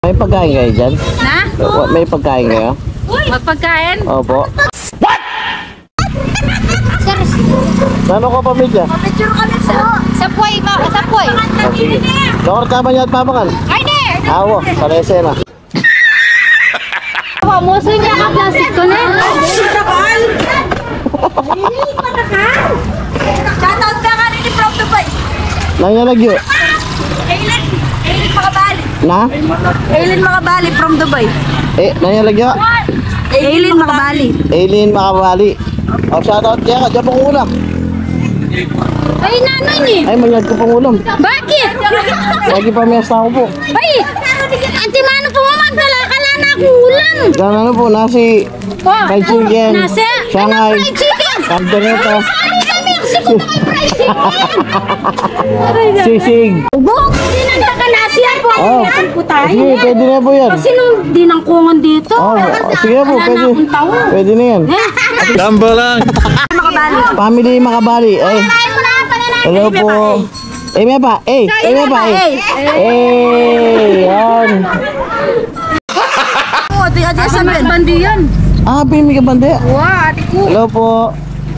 May pagkain kayo dyan? Na? May pagkain kayo? Magpagkain? Opo. What? Sir, Ano ko pamilya? picture kami sa puway. Sa puway. Sige. Dokor tama niya at papakan. Ay, di! Awo, sa resena. Muso niya ka plastic ko na. Shoutout ka ka rin from Dubai. Nangyalagyo. Aileen Makabali. Na? Aileen Makabali from Dubai. Nangyalagyo. Aileen Makabali. Aileen Makabali. O, shoutout kaya ka. Diyan pong ulam. Ay, nanay ni. Ay, manyad ko pong ulam. Bakit? Lagi pa may asawa po. Ay, Auntie Mano po magdala ka lang na ulam. Diyan ano po, nasi. Oh, Fried chicken. nasa? Shanghai. Fried chicken. Cardeneta. Mexico na fried chicken. Sisig. Buong dinagda ka nasi yan po. Oh. Yan po tayo. Sige, pwede na po yan. Kasi nung dinangkungan dito. Oh, sige po, wala pwede. na akong taon. Pwede na yan. Gamba lang. Makabali. Family Makabali. Ay. Hello po. May pa. May pa. Yan. Adi sa bandi yan. Pili ka bande. Wow, ati ko. Hello po.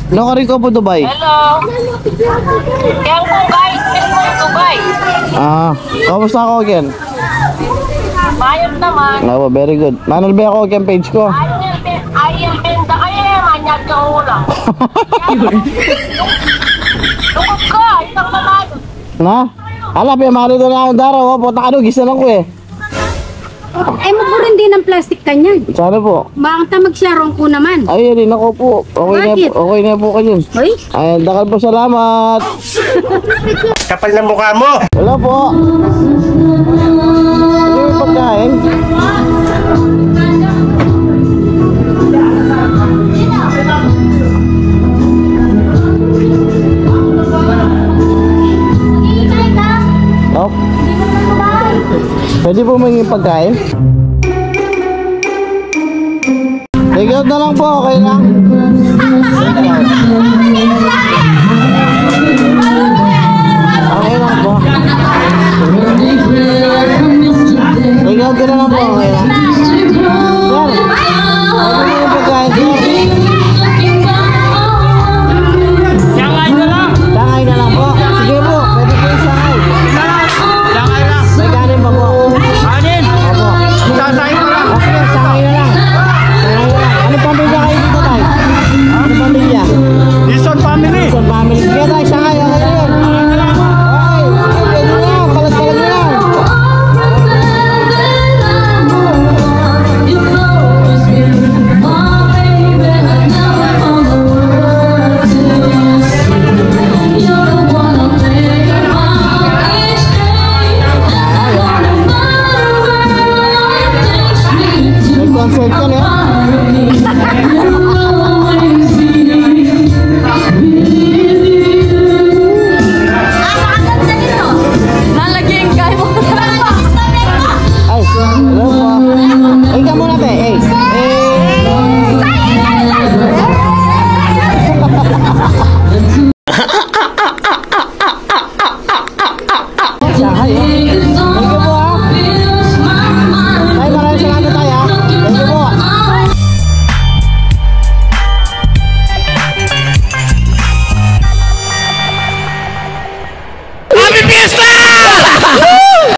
Lokari ko po Dubai. Hello. Kaya po guys, mismo yung Dubai. Kamusta ako again? Bayad naman. Oo, very good. Manal ba ako again page ko? Ayun, benda kayo manyag ka ulam. Lungkot ka, isang mamado. Na? Ala, piyamali doon akong daraw. Puta ka doon, gisa lang ko eh. Ay, maburin din ng plastic kanyan. Sana po. Baka magsarong ko naman. Ay, rin ako po. Bakit? Okay na po kayo. Hoy? Ay, dakal po, salamat. Kapal ng mukha mo. Hello po. Ano yung pagkain? Oh. Pwede po maging pagkain? Take out na lang po, okay lang. Okay lang po. Take out na lang po, okay lang.